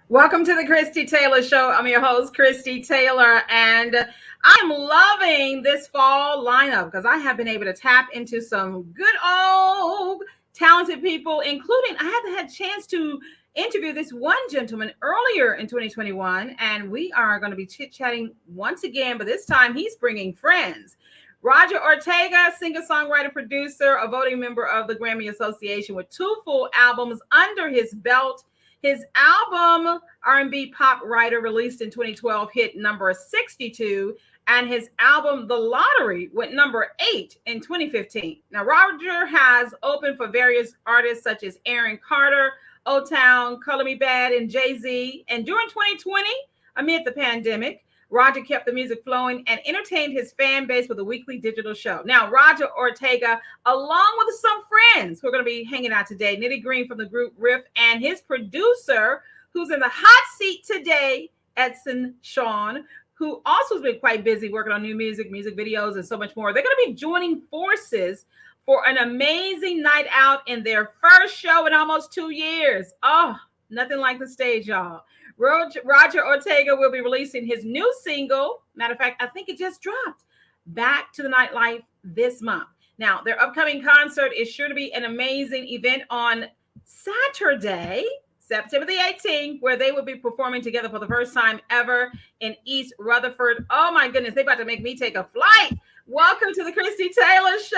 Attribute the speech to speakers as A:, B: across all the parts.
A: Welcome to the Christie Taylor Show. I'm your host, Christie Taylor, and I'm loving this fall lineup because I have been able to tap into some good old talented people, including I haven't had a chance to interview this one gentleman earlier in 2021, and we are going to be chit-chatting once again, but this time he's bringing friends. Roger Ortega, singer, songwriter, producer, a voting member of the Grammy Association with 2 full albums under his belt. His album, RnBPoPWrytr, released in 2012, hit number 62, and his album, The Lottery, went number 8 in 2015. Now, Roger has opened for various artists such as Aaron Carter, Otown, Color Me Bad, and Jay-Z. And during 2020, amid the pandemic, Roger kept the music flowing and entertained his fan base with a weekly digital show. Now, Roger Ortega, along with some friends who are going to be hanging out today, Nitty Green from the group RIFF, and his producer, who's in the hot seat today, Edson Sean, who also has been quite busy working on new music videos, and so much more. They're going to be joining forces for an amazing night out in their first show in almost 2 years. Oh, nothing like the stage, y'all. Roger Ortega will be releasing his new single. Matter of fact, I think it just dropped, Back to the Nightlife, this month. Now, their upcoming concert is sure to be an amazing event on Saturday, September the 18th, where they will be performing together for the first time ever in East Rutherford. Oh my goodness, they about to make me take a flight. Welcome to the Christie Taylor Show.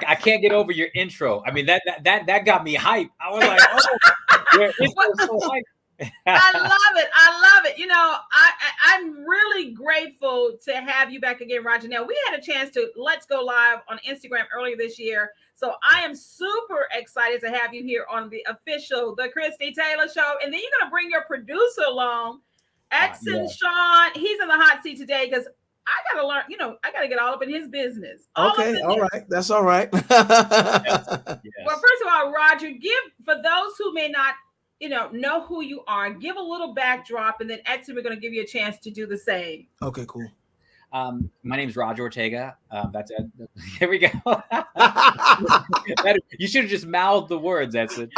B: I can't get over your intro. I mean, that got me hyped. I was like, oh, your intro's so hyped.
A: I love it. You know, I'm really grateful to have you back again, Roger. Now, we had a chance to Let's Go Live on Instagram earlier this year. So I am super excited to have you here on the official The Christie Taylor Show. And then you're going to bring your producer along, Edson Sean. He's in the hot seat today because I got to learn, I got to get all up in his business.
C: All right. That's all right.
A: Yes. Well, first of all, Roger, for those who may not, know who you are, give a little backdrop, and then Edson, we're going to give you a chance to do the same.
C: Okay, cool.
B: My name's Roger Ortega. That's it. Here we go. You should have just mouthed the words, Edson.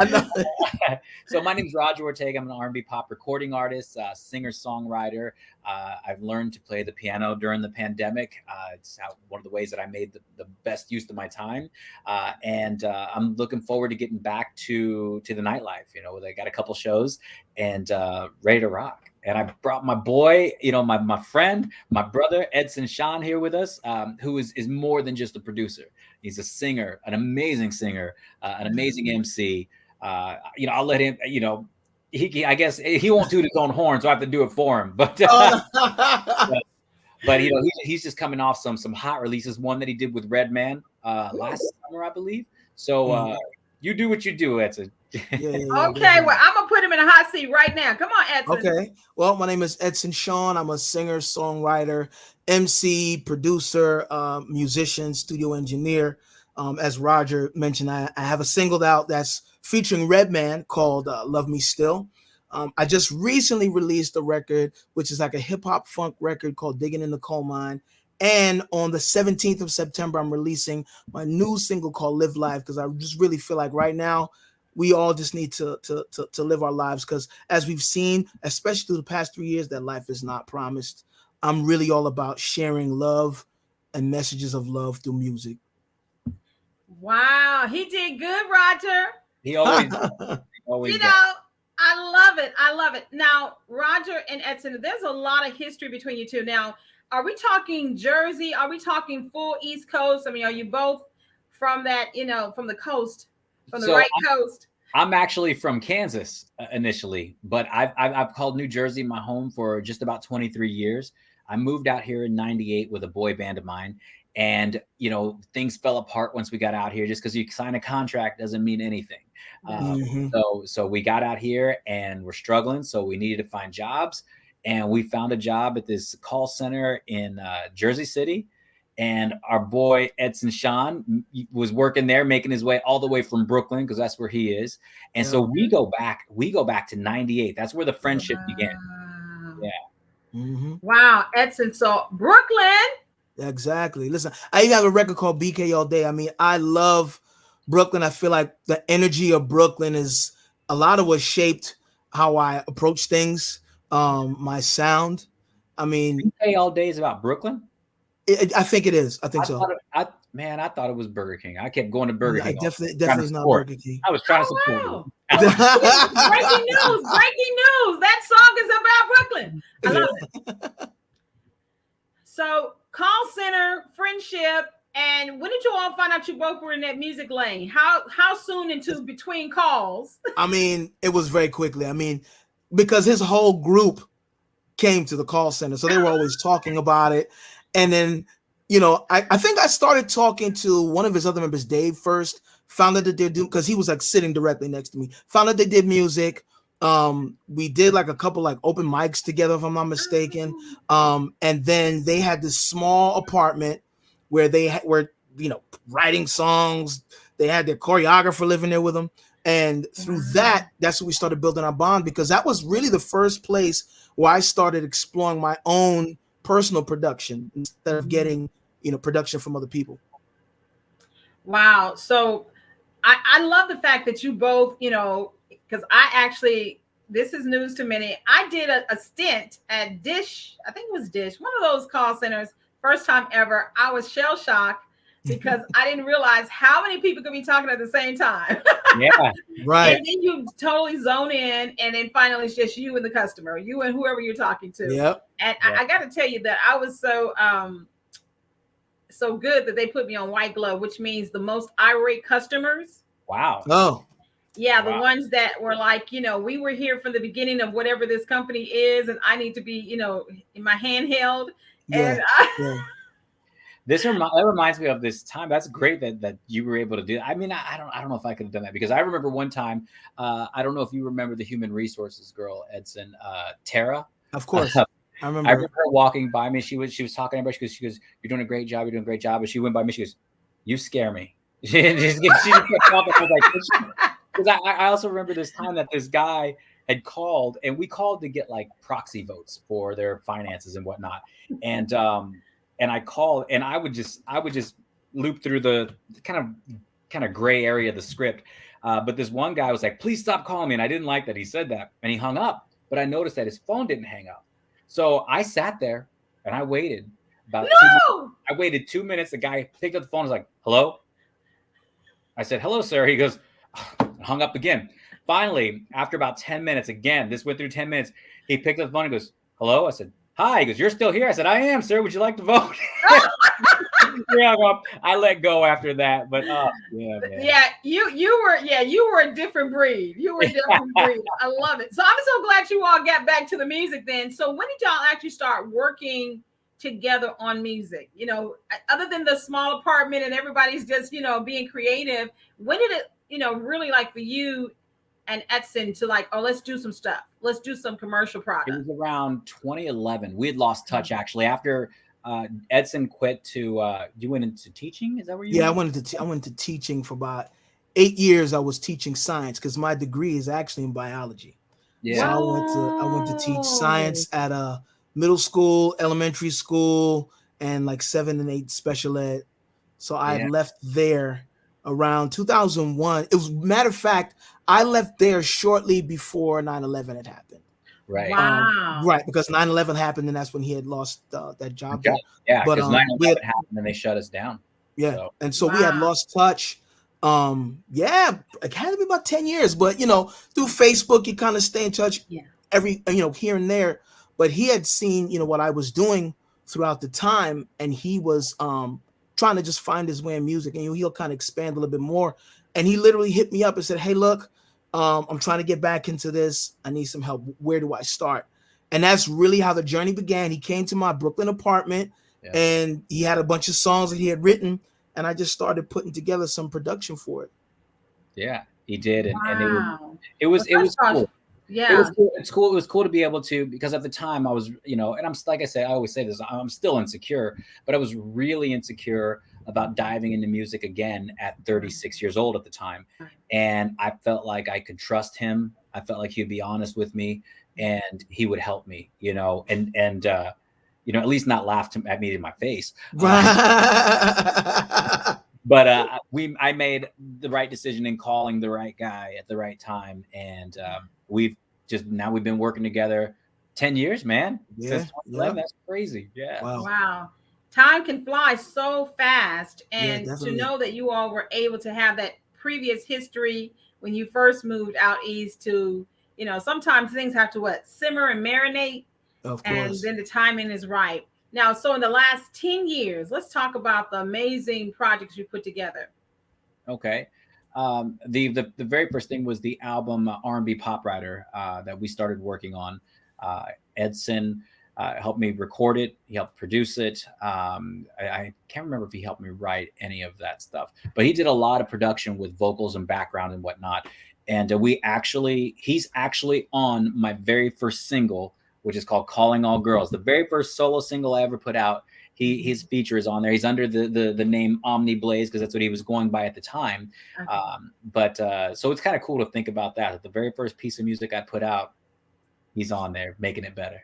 B: So my name's Roger Ortega. I'm an R&B pop recording artist, singer, songwriter. I've learned to play the piano during the pandemic. It's one of the ways that I made the best use of my time. And I'm looking forward to getting back to the nightlife. I got a couple shows and ready to rock. And I brought my boy, my friend, my brother, Edson Sean, here with us, who is more than just a producer. He's a singer, an amazing singer, an amazing MC. I'll let him, I guess he won't toot his own horn, so I have to do it for him. But he's just coming off some hot releases. One that he did with Redman last summer, I believe. So you do what you do, Edson.
A: Okay, well, I'm gonna put him in a hot seat right now. Come on, Edson.
C: Okay. Well, my name is Edson Sean. I'm a singer, songwriter, MC, producer, musician, studio engineer. As Roger mentioned, I have a single out that's featuring Redman called Love Me Still. I just recently released a record, which is like a hip hop funk record called Digging in the Coal Mine. And on the 17th of September, I'm releasing my new single called Live Life, because I just really feel like right now we all just need to live our lives, because as we've seen, especially through the past 3 years, that life is not promised. I'm really all about sharing love and messages of love through music.
A: Wow, he did good, Roger.
B: He always does.
A: I love it. Now, Roger and Edson, there's a lot of history between you two. Now, are we talking Jersey? Are we talking full East Coast? I mean, are you both from that, from the coast? From the right coast.
B: I'm actually from Kansas initially, but I've called New Jersey my home for just about 23 years. I moved out here in '98 with a boy band of mine, and things fell apart once we got out here. Just because you sign a contract doesn't mean anything. So we got out here and we're struggling, so we needed to find jobs, and we found a job at this call center in Jersey City. And our boy Edson Sean was working there, making his way all the way from Brooklyn, because that's where he is. And so we go back to '98. That's where the friendship began. Yeah.
A: Wow, Edson. So Brooklyn.
C: Exactly. Listen, I even have a record called BK All Day. I mean, I love Brooklyn. I feel like the energy of Brooklyn is a lot of what shaped how I approach things, my sound. I mean,
B: you say all day is about Brooklyn?
C: I think it is. I think so.
B: I thought it was Burger King. I kept going to Burger King.
C: Definitely is not Burger King.
B: I was trying to support
A: you. Breaking news! Breaking news! That song is about Brooklyn. I love it. So, call center, friendship, and when did you all find out you both were in that music lane? How soon into between calls?
C: I mean, it was very quickly. I mean, because his whole group came to the call center, so they were always talking about it. And then, you know, I think I started talking to one of his other members, Dave, first. Found out that they're doing, because he was like sitting directly next to me. Found out they did music. We did like a couple like open mics together, if I'm not mistaken. And then they had this small apartment where they were, you know, writing songs. They had their choreographer living there with them. And through that's when we started building our bond, because that was really the first place where I started exploring my own personal production instead of getting, you know, production from other people.
A: Wow. So I love the fact that you both, you know, because I actually, this is news to many. I did a stint at Dish. I think it was Dish, one of those call centers. First time ever. I was shell shocked because I didn't realize how many people could be talking at the same time.
B: Yeah,
C: right.
A: And then you totally zone in, and then finally it's just you and the customer, you and whoever you're talking to.
C: Yep.
A: And I got to tell you that I was so good that they put me on white glove, which means the most irate customers.
B: Wow.
C: Oh.
A: Yeah, the ones that were like, you know, we were here from the beginning of whatever this company is, and I need to be, you know, in my handheld.
C: Yeah.
A: And
B: that reminds me of this time. That's great that you were able to do. I mean, I don't know if I could have done that, because I remember one time. I don't know if you remember the human resources girl, Edson, Tara.
C: Of course, I remember.
B: I remember her walking by me. She was talking about. She goes, "You're doing a great job. You're doing a great job." And she went by me. She goes, "You scare me." She just kept talking. I was like, because I also remember this time that this guy had called, and we called to get like proxy votes for their finances and whatnot. And I called, and I would just loop through the kind of gray area of the script. But this one guy was like, "Please stop calling me." And I didn't like that he said that, and he hung up. But I noticed that his phone didn't hang up. So I sat there and I waited about 2 minutes. I waited 2 minutes. The guy picked up the phone and was like, "Hello?" I said, "Hello, sir." He goes, hung up again. Finally, after about 10 minutes, again, this went through 10 minutes, he picked up the phone and goes, "Hello?" I said, "Hi." He goes, "You're still here?" I said, "I am, sir. Would you like to vote?" Yeah, well, I let go after that, but yeah, man.
A: Yeah, you were a different breed. You were a different breed. I love it. So I'm so glad you all got back to the music then. So when did y'all actually start working together on music? You know, other than the small apartment and everybody's just, you know, being creative, when did it, you know, really like for you and Edson to like, oh, let's do some stuff. Let's do some commercial product.
B: It was around 2011. We had lost touch actually after Edson quit to you went into teaching. Is that where you went?
C: I went to teaching for about 8 years. I was teaching science because my degree is actually in biology.
B: Yeah.
C: So I went to teach science at a middle school, elementary school, and like 7 and 8 special ed. So I left there around 2001. It was, matter of fact, I left there shortly before 9/11 had happened.
B: Right.
A: Wow.
C: Right, because 9/11 happened, and that's when he had lost that job.
B: Yeah, because 9/11 happened and they shut us down.
C: Yeah, so. And so we had lost touch. It had to be about 10 years, but you know, through Facebook, you kind of stay in touch every, you know, here and there. But he had seen, you know, what I was doing throughout the time, and he was trying to just find his way in music, and you know, he'll kind of expand a little bit more. And he literally hit me up and said, "Hey, look, I'm trying to get back into this. I need some help. Where do I start?" And that's really how the journey began. He came to my Brooklyn apartment and he had a bunch of songs that he had written, and I just started putting together some production for it.
B: Yeah, he did. And it was cool.
A: Yeah,
B: it was cool. It's cool. It was cool to be able to, because at the time I was, you know, and I'm, like I say, I always say this, I'm still insecure, but I was really insecure about diving into music again at 36 years old at the time. And I felt like I could trust him. I felt like he'd be honest with me and he would help me, you know, and you know, at least not laugh at me in my face. But I made the right decision in calling the right guy at the right time, and we've been working together 10 years, man.
C: Yeah,
B: Since 2011. That's crazy. Yeah.
A: Wow. Time can fly so fast,
C: Yeah,
A: and to
C: definitely.
A: know that you all were able to have that previous history when you first moved out east to, sometimes things have to simmer and marinate,
C: Of
A: and
C: course.
A: then the timing is right. Now, so in the last 10 years, let's talk about the amazing projects you put together.
B: Okay. The very first thing was the album RnBPoPWrytr that we started working on. Edson helped me record it. He helped produce it. I can't remember if he helped me write any of that stuff, but he did a lot of production with vocals and background and whatnot. And he's actually on my very first single, which is called "Calling All Girls," the very first solo single I ever put out. His feature is on there. He's under the name Omni Blaze because that's what he was going by at the time.
A: Okay.
B: So it's kind of cool to think about that. The very first piece of music I put out, he's on there making it better.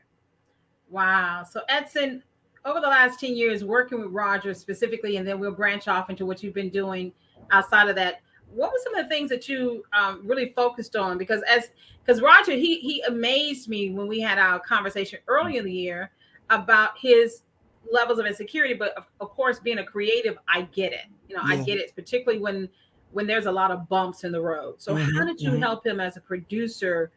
A: Wow. So Edson, over the last 10 years working with Roger specifically, and then we'll branch off into what you've been doing outside of that. What were some of the things that you really focused on? Because Roger, he amazed me when we had our conversation early in the year about his levels of insecurity. But of course, being a creative, I get it. I get it, particularly when there's a lot of bumps in the road. So how did you help him as a producer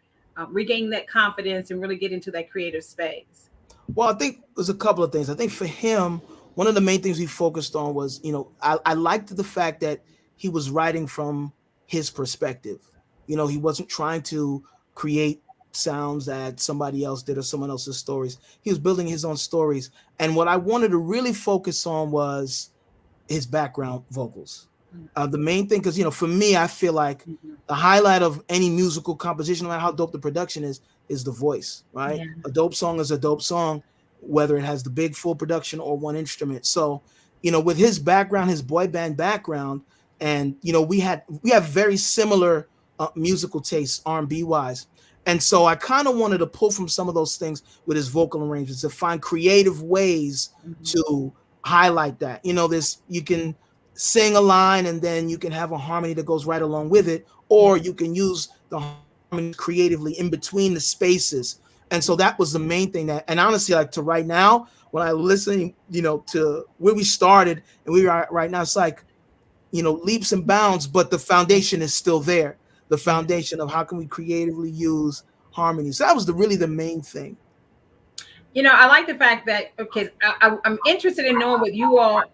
A: regain that confidence and really get into that creative space?
C: Well, I think there's a couple of things. I think for him, one of the main things we focused on was, I liked the fact that he was writing from his perspective. He wasn't trying to create sounds that somebody else did or someone else's stories. He was building his own stories. And what I wanted to really focus on was his background vocals. The main thing, because, for me, I feel like the highlight of any musical composition, no matter how dope the production is the voice, right? Yeah. A dope song is a dope song, whether it has the big full production or one instrument. So, with his background, his boy band background, and, we have very similar musical tastes, R&B wise. And so I kind of wanted to pull from some of those things with his vocal arrangements to find creative ways to highlight that. You can sing a line and then you can have a harmony that goes right along with it, or you can use the harmony creatively in between the spaces. And so that was the main thing and honestly, like to right now, when I listen, to where we started and we are right now, it's like, leaps and bounds, but the foundation is still there. The foundation of how can we creatively use harmony. So that was really the main thing.
A: I like the fact that, okay, I'm interested in knowing what you all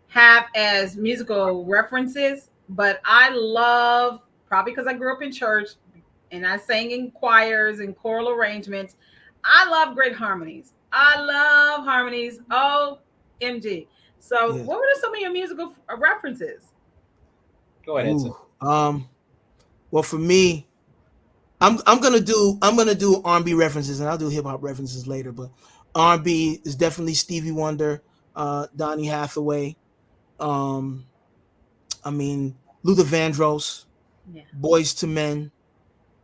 A: have as musical references, but I love, probably because I grew up in church and I sang in choirs and choral arrangements, I love great harmonies. I love harmonies. OMG. So what were some of your musical references?
B: Go ahead, Edson.
C: Well, for me, I'm gonna do R&B references, and I'll do hip hop references later. But R&B is definitely Stevie Wonder, Donny Hathaway. Luther Vandross, Boys to Men,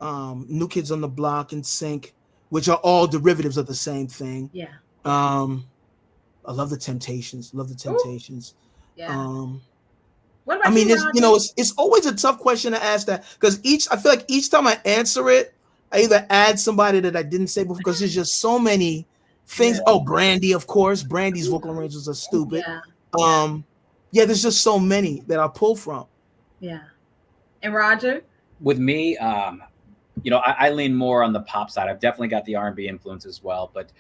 C: New Kids on the Block, and Sync, which are all derivatives of the same thing.
A: Yeah.
C: I love the Temptations. Ooh.
A: Yeah. What about
C: it's always a tough question to ask that, because I feel like each time I answer it, I either add somebody that I didn't say before, because there's just so many things. Yeah. Oh, Brandy, of course. Brandy's vocal arrangements are stupid. Yeah. There's just so many that I pull from.
A: Yeah. And Roger?
B: With me, I lean more on the pop side. I've definitely got the R&B influence as well, but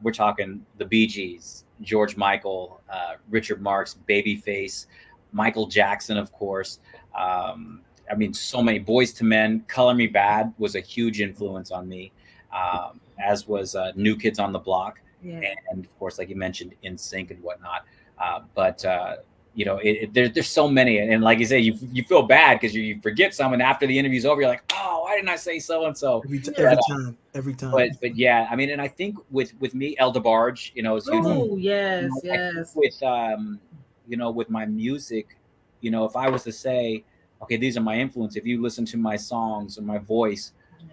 B: we're talking the Bee Gees, George Michael, Richard Marx, Babyface, Michael Jackson, of course. So many. Boys to Men, Color Me Bad was a huge influence on me, as was New Kids on the Block. Yeah. And of course, like you mentioned, In Sync and whatnot. There's so many. And like you say, you feel bad because you forget some. And after the interview's over, you're like, oh, why didn't I say so-and-so?
C: Every time.
B: But yeah, and I think with me, El DeBarge, is huge.
A: Oh, yes.
B: With my music, if I was to say, okay, these are my influences, if you listen to my songs and my voice,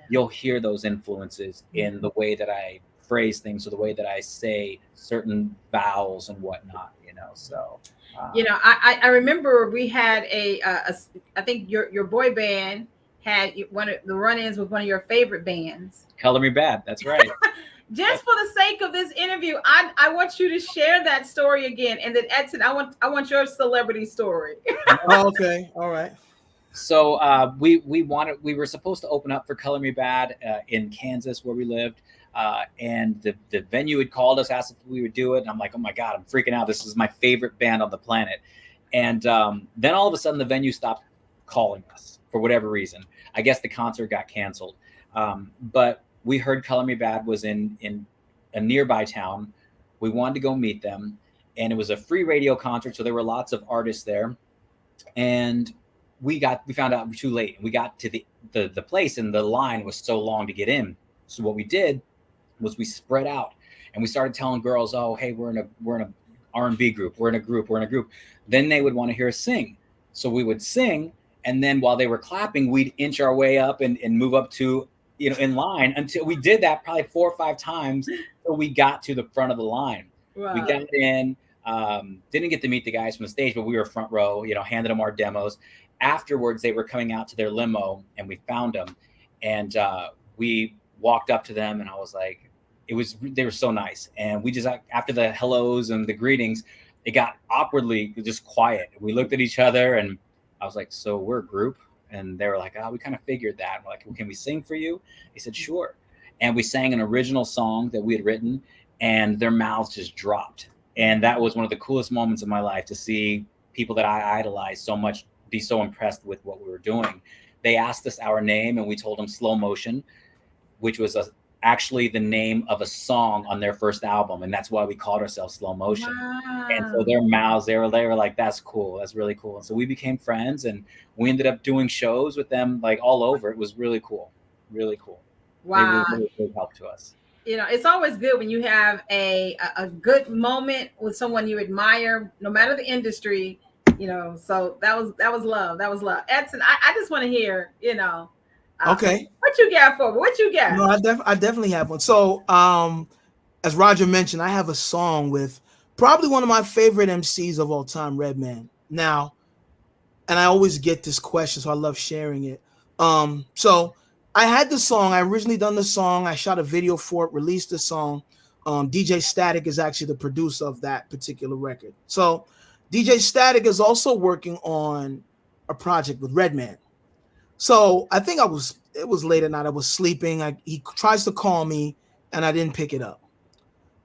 B: you'll hear those influences in the way that I phrase things or the way that I say certain vowels and whatnot, so.
A: I remember we had I think your boy band had one of the run-ins with one of your favorite bands.
B: Color Me Bad, that's right.
A: Just for the sake of this interview, I want you to share that story again, and then Edson, I want your celebrity story.
C: Okay, all right.
B: So we were supposed to open up for Color Me Bad in Kansas where we lived, and the venue had called us, asked if we would do it, and I'm like, oh my God, I'm freaking out. This is my favorite band on the planet. And then all of a sudden the venue stopped calling us for whatever reason. I guess the concert got canceled. But we heard Color Me Bad was in a nearby town. We wanted to go meet them, and it was a free radio concert, so there were lots of artists there. And we found out too late. We got to the place, and the line was so long to get in. So what we did was we spread out, and we started telling girls, oh, hey, we're in a R&B group. We're in a group. Then they would want to hear us sing. So we would sing, and then while they were clapping, we'd inch our way up and move up to, in line, until we did that probably 4 or 5 times until we got to the front of the line. Wow. We got in, didn't get to meet the guys from the stage, but we were front row, handed them our demos. Afterwards, they were coming out to their limo, and we found them, and we walked up to them, and I was like, they were so nice. And we just, after the hellos and the greetings, it got awkwardly just quiet. We looked at each other, and I was like, so we're a group? And they were like, we kind of figured that. And we're like, well, can we sing for you? He said, sure. And we sang an original song that we had written, and their mouths just dropped. And that was one of the coolest moments of my life, to see people that I idolized so much be so impressed with what we were doing. They asked us our name, and we told them Slow Motion, which was actually the name of a song on their first album. And that's why we called ourselves Slow Motion. Wow. And so their mouths, they were like, that's cool. That's really cool. And so we became friends, and we ended up doing shows with them like all over. It was really cool. Really cool.
A: Wow.
B: They were really big help to us.
A: It's always good when you have a good moment with someone you admire, no matter the industry, so that was love. That was love. Edson, I just want to hear,
C: okay,
A: what you got for me? What you got?
C: No, I definitely have one. So, as Roger mentioned, I have a song with probably one of my favorite MCs of all time, Redman. Now, and I always get this question, so I love sharing it. So I had the song. I originally done the song. I shot a video for it, released the song. DJ Static is actually the producer of that particular record. So DJ Static is also working on a project with Redman. So I think it was late at night. I was sleeping. He tries to call me, and I didn't pick it up.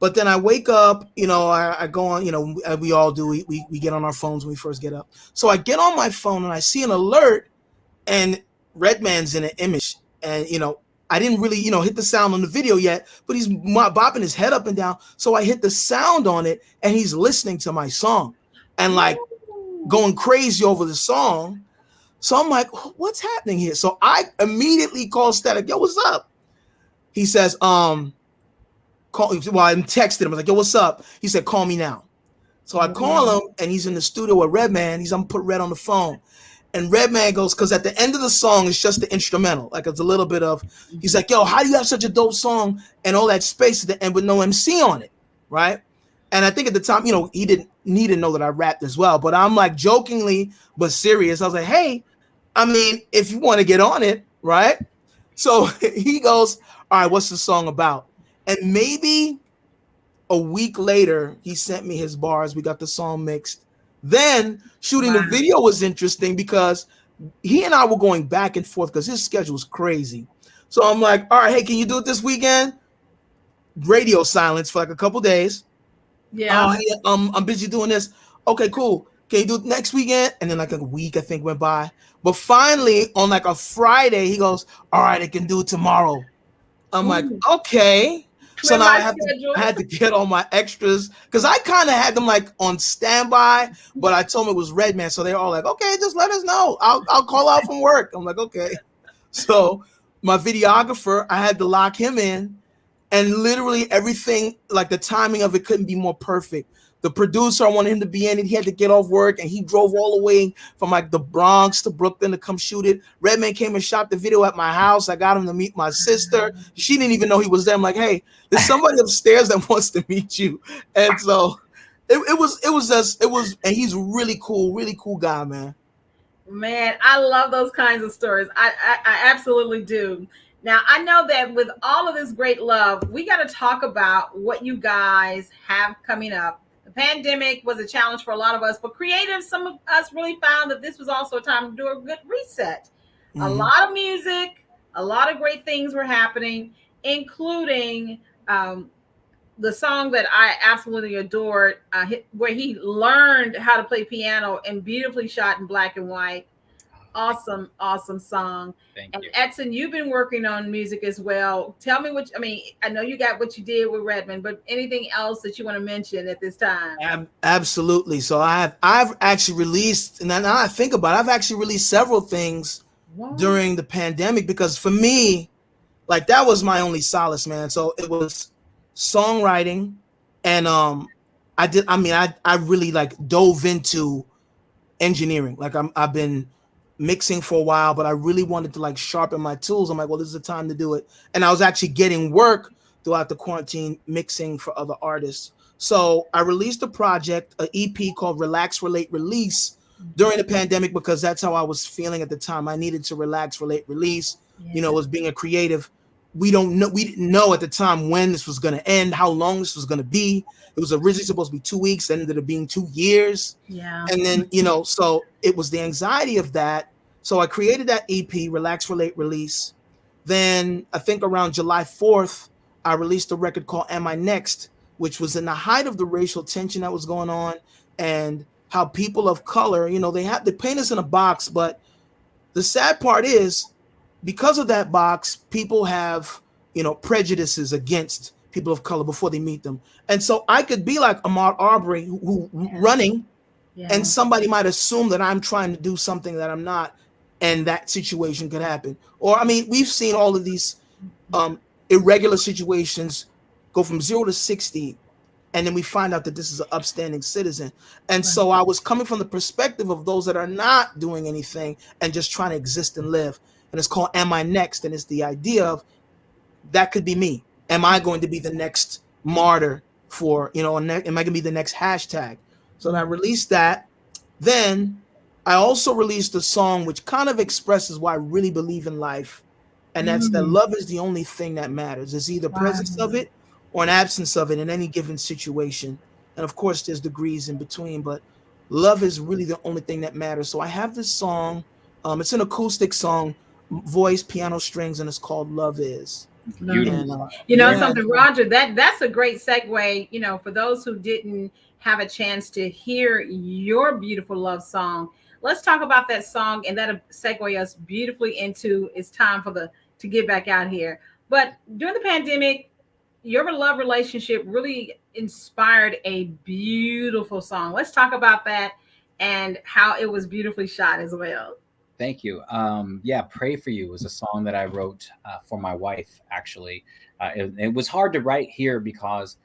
C: But then I wake up, I go on, we all do. We get on our phones when we first get up. So I get on my phone, and I see an alert, and Redman's in an image. And, I didn't really, hit the sound on the video yet, but he's bopping his head up and down. So I hit the sound on it, and he's listening to my song and like going crazy over the song. So I'm like, what's happening here? So I immediately call Static. Yo, what's up? He says, I texted him. I was like, yo, what's up? He said, call me now. So I call him, and he's in the studio with Redman. I'm put Red on the phone. And Redman goes, because at the end of the song, it's just the instrumental. Like, it's a little bit of, he's like, yo, how do you have such a dope song and all that space at the end with no MC on it, right? And I think at the time, he didn't need to know that I rapped as well. But I'm like jokingly but serious. I was like, hey, if you want to get on it, right? So he goes, all right, what's the song about? And maybe a week later, he sent me his bars. We got the song mixed. Then shooting the video was interesting because he and I were going back and forth because his schedule was crazy. So I'm like, all right, hey, can you do it this weekend? Radio silence for like a couple days.
A: Yeah.
C: Hey, I'm busy doing this. Okay, cool. Can you do it next weekend? And then like a week, I think, went by. But finally, on like a Friday, he goes, all right, I can do it tomorrow. I'm like, okay. So now I had to get all my extras because I kind of had them like on standby, but I told them it was Redman. So they're all like, okay, just let us know. I'll call out from work. I'm like, okay. So my videographer, I had to lock him in. And literally everything, like the timing of it couldn't be more perfect. The producer, I wanted him to be in it. He had to get off work and he drove all the way from like the Bronx to Brooklyn to come shoot it. Redman came and shot the video at my house. I got him to meet my sister. She didn't even know he was there. I'm like, hey, there's somebody upstairs that wants to meet you. And so it was, and he's really cool guy, man.
A: Man, I love those kinds of stories. I absolutely do. Now, I know that with all of this great love, we got to talk about what you guys have coming up. The pandemic was a challenge for a lot of us, but creatives, some of us really found that this was also a time to do a good reset. Mm-hmm. A lot of music, a lot of great things were happening, including the song that I absolutely adored, where he learned how to play piano and beautifully shot in black and white. Awesome song.
B: Thank
A: and
B: you.
A: Edson, you've been working on music as well. Tell me I know you got what you did with Redman, but anything else that you want to mention at this time?
C: Absolutely. So I've actually released, and now I think about it, I've actually released several things during the pandemic, because for me, like, that was my only solace, man. So it was songwriting, and I really like dove into engineering. Like I've been mixing for a while, but I really wanted to like sharpen my tools. I'm like, well, this is the time to do it. And I was actually getting work throughout the quarantine mixing for other artists. So I released a project, an EP called Relax, Relate, Release during the pandemic, because that's how I was feeling at the time. I needed to relax, relate, release. Yeah. You know, as being a creative, we didn't know at the time when this was going to end, how long this was going to be. It was originally supposed to be 2 weeks, then ended up being 2 years.
A: Yeah.
C: And then, you know, so it was the anxiety of that. So I created that EP, Relax, Relate, Release. Then I think around July 4th, I released a record called Am I Next, which was in the height of the racial tension that was going on, and how people of color, you know, they paint us in a box. But the sad part is, because of that box, people have, you know, prejudices against people of color before they meet them. And so I could be like Ahmaud Arbery, who running, and somebody might assume that I'm trying to do something that I'm not, and that situation could happen. Or, I mean, we've seen all of these irregular situations go from 0 to 60, and then we find out that this is an upstanding citizen. And so I was coming from the perspective of those that are not doing anything and just trying to exist and live. And it's called Am I Next? And it's the idea of, that could be me. Am I going to be the next martyr for, you know, am I going to be the next hashtag? So I released that. Then I also released a song which kind of expresses why I really believe in life. And that's that love is the only thing that matters. It's either presence of it or an absence of it in any given situation. And of course, there's degrees in between, but love is really the only thing that matters. So I have this song. It's an acoustic song, voice, piano, strings, and it's called Love Is.
A: And, you know, something, Roger, that's a great segue, you know, for those who didn't have a chance to hear your beautiful love song. Let's talk about that song, and that'll segue us beautifully into it's time to get back out here. But during the pandemic, your love relationship really inspired a beautiful song. Let's talk about that and how it was beautifully shot as well.
B: Thank you. Yeah, Pray For You was a song that I wrote for my wife, actually. It was hard to write here because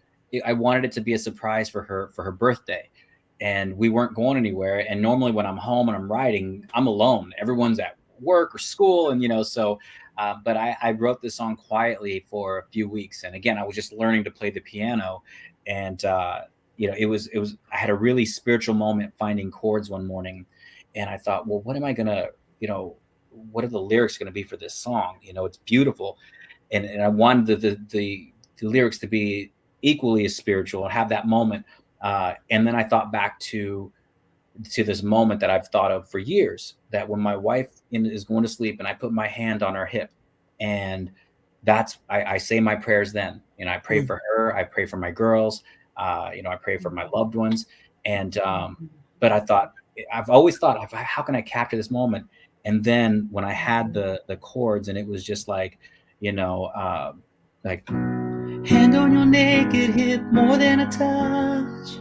B: I wanted it to be a surprise for her birthday. And we weren't going anywhere. And normally when I'm home and I'm writing, I'm alone. Everyone's at work or school. And, you know, so, but I wrote this song quietly for a few weeks. And again, I was just learning to play the piano. And, you know, I had a really spiritual moment finding chords one morning. And I thought, well, what am I going to, you know, what are the lyrics going to be for this song? You know, it's beautiful. And I wanted the lyrics to be equally as spiritual and have that moment. And then I thought back to this moment that I've thought of for years, that when my wife is going to sleep and I put my hand on her hip, and I say my prayers then. You know, I pray for her, I pray for my girls, you know, I pray for my loved ones. And, but I've always thought, how can I capture this moment? And then when I had the chords, and it was just like, you know, like, hand on your naked hip, more than a touch.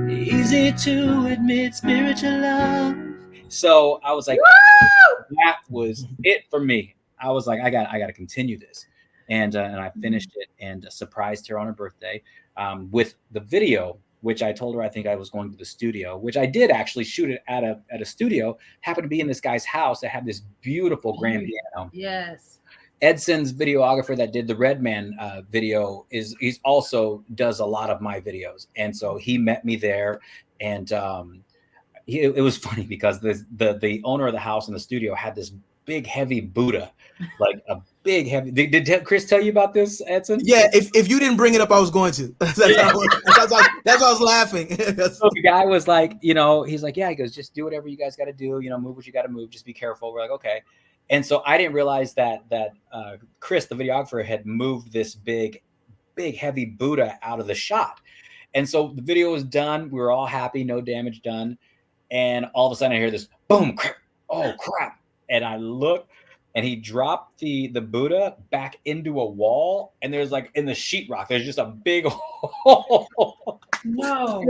B: Easy to admit, spiritual love. So I was like, that was it for me. I was like, I got to continue this. And I finished it and surprised her on her birthday with the video, which I told her I think I was going to the studio, which I did actually shoot it at a studio. Happened to be in this guy's house that had this beautiful grand piano.
A: Yes.
B: Edson's videographer that did the Redman video he's also does a lot of my videos, and so he met me there, and it was funny because the owner of the house in the studio had this big heavy Buddha, like a big heavy. Did Chris tell you about this, Edson?
C: Yeah, if you didn't bring it up, I was going to. That's why I was laughing.
B: So the guy was like, he's like, yeah, he goes, just do whatever you guys got to do, move what you got to move, just be careful. We're like, okay. And so I didn't realize that Chris, the videographer, had moved this big heavy Buddha out of the shot. And so the video was done. We were all happy, no damage done. And all of a sudden I hear this boom, crap. Oh crap. And I look, and he dropped the Buddha back into a wall. And there's like in the sheetrock, there's just a big hole.
A: No.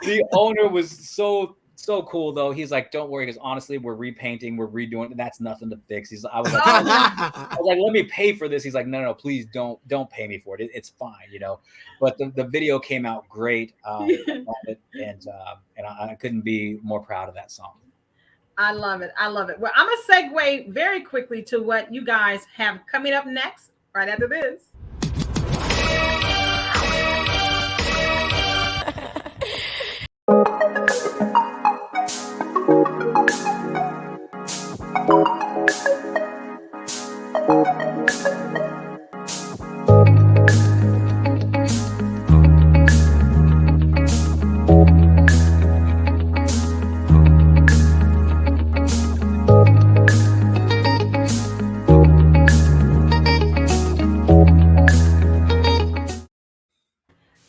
B: The owner was so cool though. He's like, don't worry, because honestly, we're repainting, we're redoing it. That's nothing to fix. I was like, let me pay for this. He's like, no, please don't pay me for it. It's fine, But the video came out great, and I couldn't be more proud of that song.
A: I love it. Well, I'm gonna segue very quickly to what you guys have coming up next, right after this.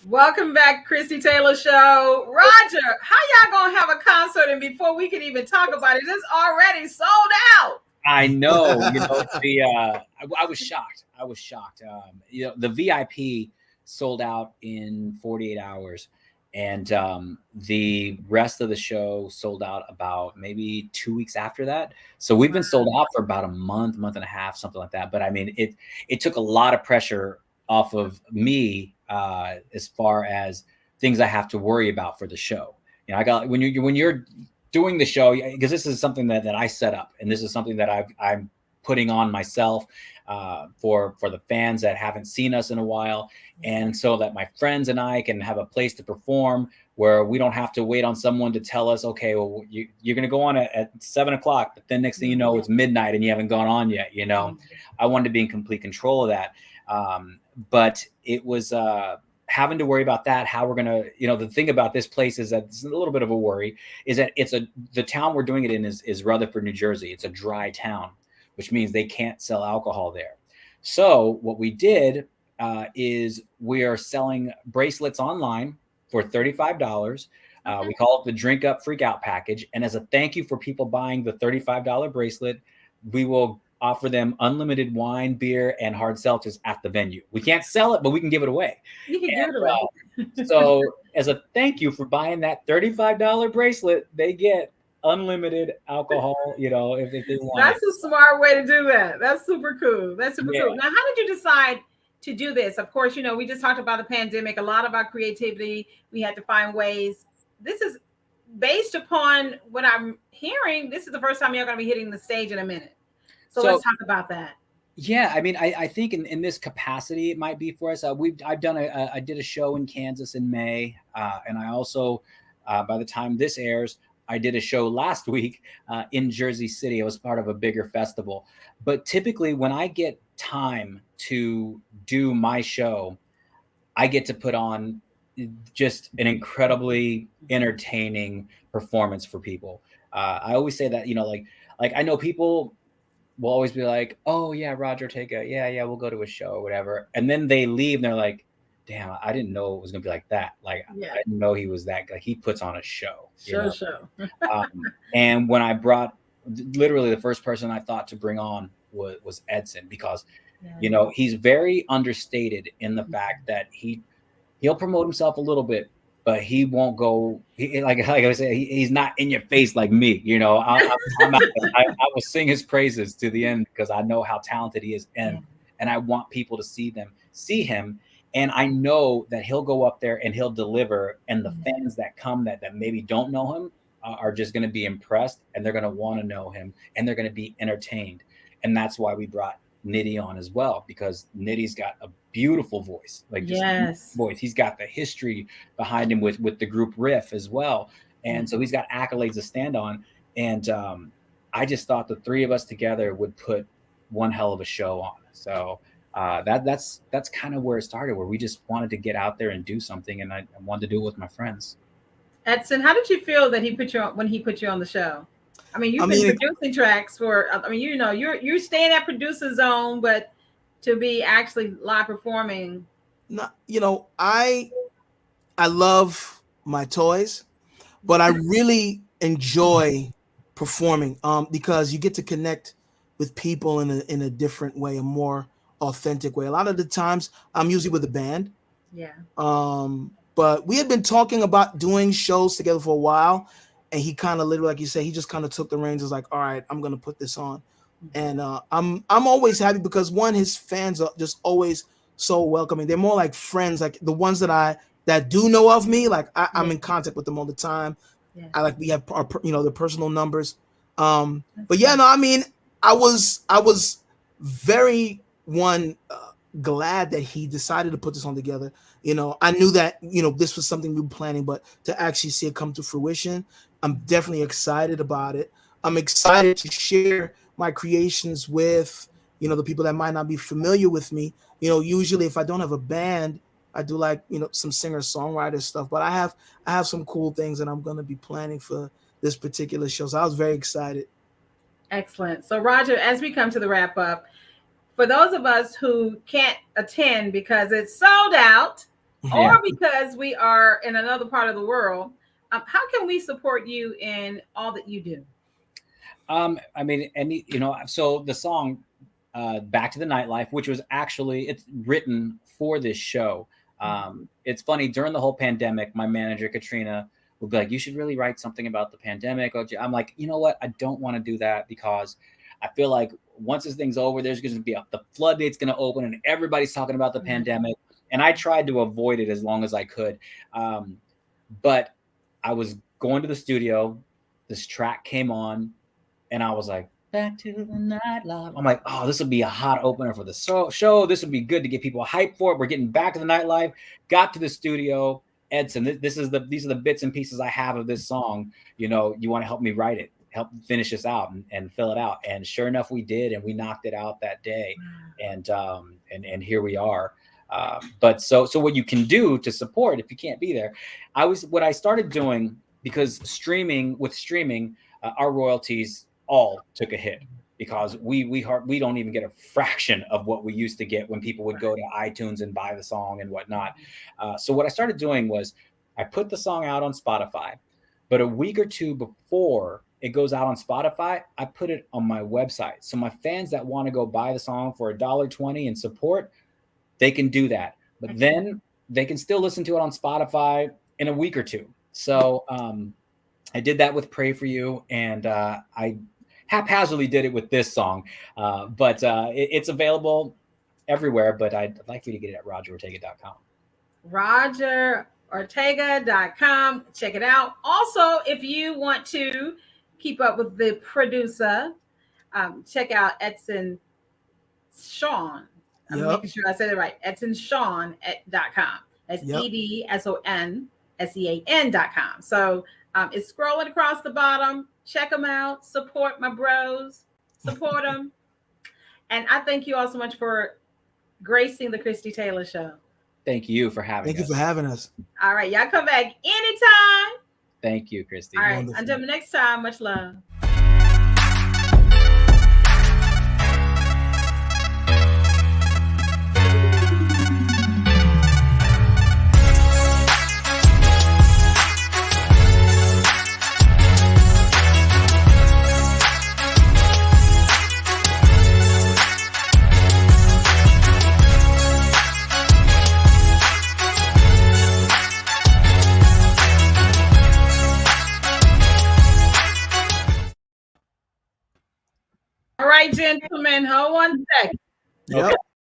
A: Welcome back, Christie Taylor Show. Roger, how y'all gonna have a concert and before we can even talk about it, it's already sold out?
B: I know, I was shocked. The VIP sold out in 48 hours, and the rest of the show sold out about maybe 2 weeks after that. So we've been sold out for about a month and a half, something like that. But I mean, it took a lot of pressure off of me as far as things I have to worry about for the show. I got when you're doing the show, because this is something that I set up, and this is something that I'm putting on myself for the fans that haven't seen us in a while, and so that my friends and I can have a place to perform where we don't have to wait on someone to tell us, okay, well, you're going to go on at 7 o'clock, but then next thing you know, it's midnight and you haven't gone on yet. I wanted to be in complete control of that. But it was having to worry about that, how we're going to, the thing about this place is that it's a little bit of a worry, is that the town we're doing it in is Rutherford, New Jersey. It's a dry town, which means they can't sell alcohol there. So what we did is we are selling bracelets online for $35. We call it the Drink Up Freak Out package. And as a thank you for people buying the $35 bracelet, we will offer them unlimited wine, beer, and hard seltzers at the venue. We can't sell it, but we can give it away.
A: You can give it away.
B: So as a thank you for buying that $35 bracelet, they get unlimited alcohol, if they want.
A: That's a smart way to do that. That's super cool. Cool. Now, how did you decide to do this? Of course, we just talked about the pandemic. A lot of our creativity, we had to find ways. This is based upon what I'm hearing. This is the first time you're going to be hitting the stage in a minute. So let's talk about that.
B: Yeah, I mean, I think in this capacity, it might be for us. I did a show in Kansas in May, and I also, by the time this airs, I did a show last week in Jersey City. It was part of a bigger festival. But typically, when I get time to do my show, I get to put on just an incredibly entertaining performance for people. I always say that, like I know people will always be like, oh yeah, Roger Ortega, yeah, we'll go to a show or whatever. And then they leave and they're like, damn, I didn't know it was gonna be like that. Like, I didn't know he was that, like, he puts on a show.
A: Show.
B: And when I brought, literally the first person I thought to bring on was Edson, because he's very understated in the fact that he'll promote himself a little bit, but he won't go. Like I said, he's not in your face like me. You know, I will sing his praises to the end because I know how talented he is, and I want people to see him. And I know that he'll go up there and he'll deliver, and the fans that come that maybe don't know him are just going to be impressed, and they're going to want to know him, and they're going to be entertained. And that's why we brought Nitty on as well, because Nitty's got a beautiful voice, like just voice. He's got the history behind him with the group RIFF as well, and so he's got accolades to stand on. And I just thought the three of us together would put one hell of a show on. So that's kind of where it started, where we just wanted to get out there and do something, and I wanted to do it with my friends.
A: Edson, how did you feel that he put you on when he put you on the show? I mean, you've been producing tracks for. I mean, you know, you're staying at producer zone, but to be actually live performing.
C: You know, I love my toys, but I really enjoy performing because you get to connect with people in a different way, a more authentic way. A lot of the times I'm usually with a band.
A: Yeah.
C: But we had been talking about doing shows together for a while, and he kind of literally, like you said, he just kind of took the reins. Was like, all right, I'm gonna put this on. And I'm always happy because one, his fans are just always so welcoming. They're more like friends, like the ones that do know of me. Like I'm in contact with them all the time. Yeah. We have our, their personal numbers. But yeah, no, I mean, I was very glad that he decided to put this on together. You know, I knew that, this was something we were planning, but to actually see it come to fruition, I'm definitely excited about it. I'm excited to share my creations with, the people that might not be familiar with me. Usually if I don't have a band, I do some singer-songwriter stuff, but I have some cool things that I'm going to be planning for this particular show. So I was very excited.
A: Excellent. So Roger, as we come to the wrap up, for those of us who can't attend because it's sold out, or because we are in another part of the world, how can we support you in all that you do?
B: I mean, so the song Back to the Nightlife, which was actually, it's written for this show. It's funny, during the whole pandemic, my manager, Katrina, would be like, you should really write something about the pandemic. I'm like, you know what? I don't want to do that because I feel like once this thing's over, there's going to be the floodgate's going to open and everybody's talking about the pandemic. And I tried to avoid it as long as I could. But I was going to the studio, this track came on, and I was like, back to the nightlife. I'm like, oh, this would be a hot opener for the show. This would be good to get people hyped for it. We're getting back to the nightlife. Got to the studio. Edson, these are the bits and pieces I have of this song. You want to help me write it, help finish this out and fill it out. And sure enough, we did, and we knocked it out that day. And here we are. But so what you can do to support if you can't be there, what I started doing, because streaming, our royalties all took a hit because we don't even get a fraction of what we used to get when people would go to iTunes and buy the song and whatnot. So what I started doing was I put the song out on Spotify, but a week or two before it goes out on Spotify, I put it on my website. So my fans that want to go buy the song for $1.20 and support, they can do that. But then they can still listen to it on Spotify in a week or two. So I did that with Pray For You, and I haphazardly did it with this song. But it's available everywhere, but I'd like you to get it at RogerOrtega.com.
A: RogerOrtega.com. Check it out. Also, if you want to keep up with the producer, check out Edson Sean. I'm making sure I said it right. EdsonSean.com. That's EdsonSean.com. So it's scrolling across the bottom. Check them out. Support my bros. Support them. And I thank you all so much for gracing the Christie Taylor Show.
B: Thank you for having us.
C: Thank you for having us.
A: All right. Y'all come back anytime.
B: Thank you, Christie.
A: All right. Wonderful. Until the next time, much love. right, gentlemen. Hold one second.
C: Yep.